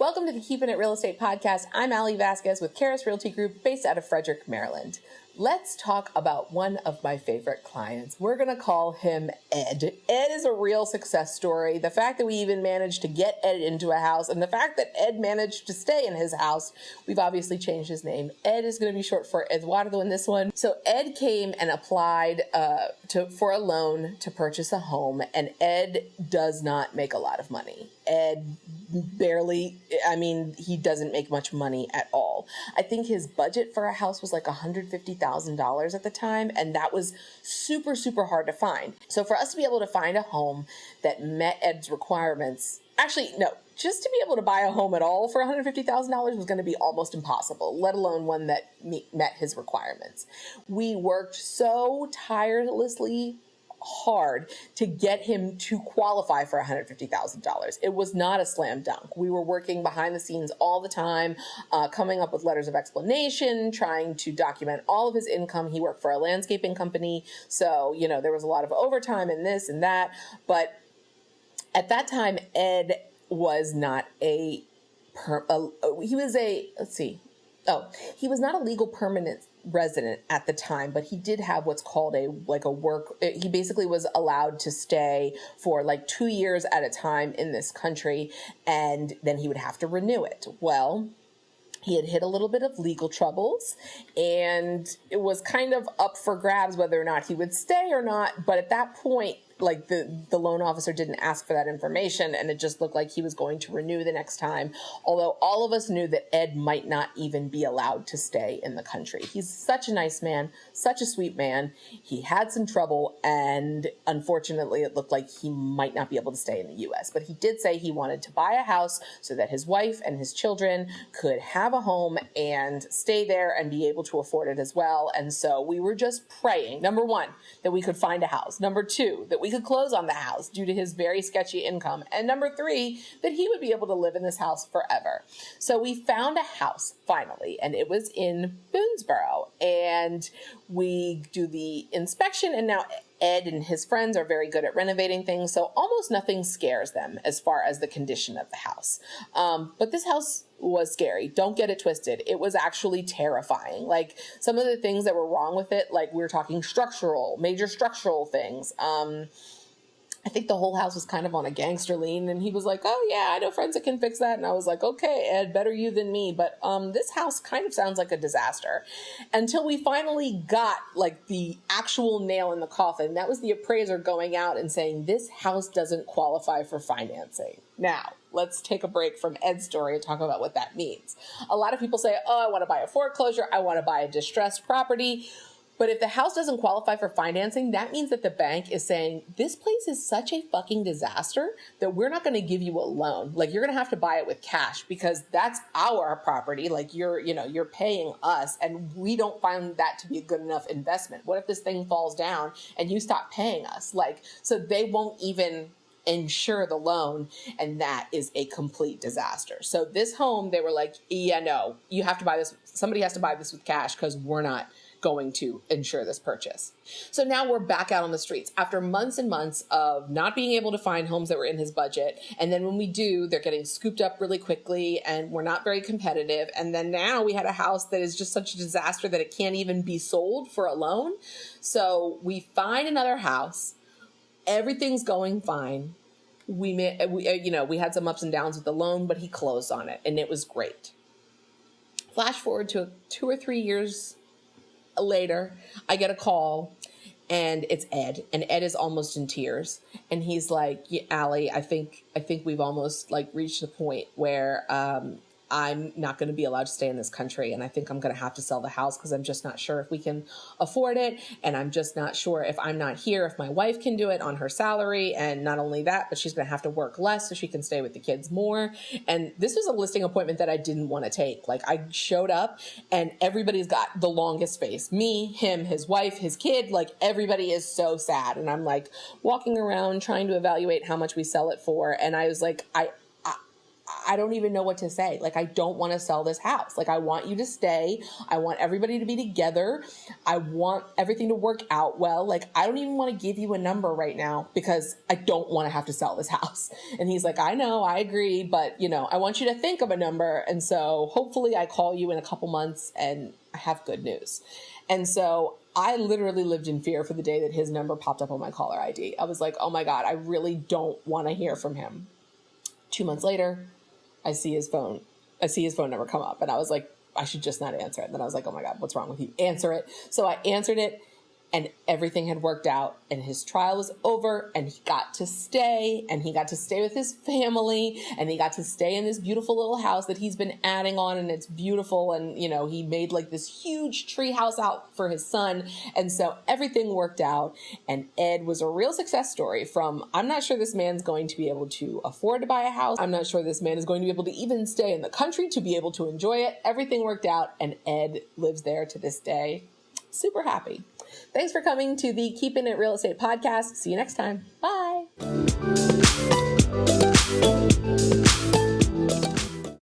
Welcome to the Keeping It Real Estate Podcast. I'm Allie Vasquez with Karis Realty Group based out of Frederick, Maryland. Let's talk about one of my favorite clients. We're going to call him Ed. Ed is a real success story. The fact that we even managed to get Ed into a house and the fact that Ed managed to stay in his house, we've obviously changed his name. Ed is going to be short for Eduardo in this one. So Ed came and applied for a loan to purchase a home, and Ed does not make a lot of money. Ed barely, he doesn't make much money at all. I think his budget for a house was like $150,000 at the time, and that was super, super hard to find. So for us to be able to find a home that met Ed's requirements, just to be able to buy a home at all for $150,000 was going to be almost impossible, let alone one that met his requirements. We worked so tirelessly hard to get him to qualify for $150,000. It was not a slam dunk. We were working behind the scenes all the time, coming up with letters of explanation, trying to document all of his income. He worked for a landscaping company, so, there was a lot of overtime and this and that. But at that time, Ed was not he was not a legal permanent resident at the time, but he did have what's called he basically was allowed to stay for 2 years at a time in this country, and then he would have to renew it. Well, he had hit a little bit of legal troubles, and it was kind of up for grabs whether or not he would stay or not. But at that point, the loan officer didn't ask for that information, and it just looked like he was going to renew the next time. Although all of us knew that Ed might not even be allowed to stay in the country. He's such a nice man, such a sweet man. He had some trouble, and unfortunately it looked like he might not be able to stay in the U.S. But he did say he wanted to buy a house so that his wife and his children could have a home and stay there and be able to afford it as well. And so we were just praying, number one, that we could find a house. Number two, that we could close on the house due to his very sketchy income. And number three, that he would be able to live in this house forever. So we found a house finally, and it was in Boonesboro. And we do the inspection, and now Ed and his friends are very good at renovating things, so almost nothing scares them as far as the condition of the house. But this house was scary. Don't get it twisted. It was actually terrifying. Some of the things that were wrong with it, we were talking major structural things. I think the whole house was kind of on a gangster lean, and he was like, oh yeah, I know friends that can fix that. And I was like, okay, Ed, better you than me. But this house kind of sounds like a disaster, until we finally got the actual nail in the coffin. That was the appraiser going out and saying, this house doesn't qualify for financing. Now, let's take a break from Ed's story and talk about what that means. A lot of people say, oh, I want to buy a foreclosure. I want to buy a distressed property. But if the house doesn't qualify for financing, that means that the bank is saying, this place is such a fucking disaster that we're not going to give you a loan. You're going to have to buy it with cash because that's our property. You're paying us, and we don't find that to be a good enough investment. What if this thing falls down and you stop paying us? So they won't even insure the loan, and that is a complete disaster. So this home, they were like, yeah, no, you have to buy this. Somebody has to buy this with cash because we're not going to insure this purchase. So now we're back out on the streets after months and months of not being able to find homes that were in his budget. And then when we do, they're getting scooped up really quickly, and we're not very competitive. And then now we had a house that is just such a disaster that it can't even be sold for a loan. So we find another house. Everything's going fine. We had some ups and downs with the loan, but he closed on it, and it was great. Flash forward to 2 or 3 years later, I get a call, and it's Ed, and Ed is almost in tears, and he's like, yeah, Allie, I think we've almost reached the point where I'm not going to be allowed to stay in this country, and I think I'm going to have to sell the house because I'm just not sure if we can afford it, and I'm just not sure if I'm not here, if my wife can do it on her salary, and not only that, but she's going to have to work less so she can stay with the kids more. And this was a listing appointment that I didn't want to take. I showed up, and everybody's got the longest face. Me, him, his wife, his kid, everybody is so sad, and I'm walking around trying to evaluate how much we sell it for, and I was like, I don't even know what to say. Like, I don't want to sell this house. Like, I want you to stay. I want everybody to be together. I want everything to work out well. Like, I don't even want to give you a number right now because I don't want to have to sell this house. And he's like, I know, I agree, but I want you to think of a number. And so hopefully I call you in a couple months and I have good news. And so I literally lived in fear for the day that his number popped up on my caller ID. I was like, oh my God, I really don't want to hear from him. 2 months later, I see his phone number come up, and I was like, I should just not answer it. And then I was like, oh my God, what's wrong with you? Answer it. So I answered it, and everything had worked out, and his trial was over, and he got to stay, with his family, and he got to stay in this beautiful little house that he's been adding on, and it's beautiful. And, he made like this huge tree house out for his son. And so everything worked out, and Ed was a real success story from, I'm not sure this man's going to be able to afford to buy a house. I'm not sure this man is going to be able to even stay in the country to be able to enjoy it. Everything worked out, and Ed lives there to this day. Super happy. Thanks for coming to the Keeping It Real Estate podcast. See you next time. Bye.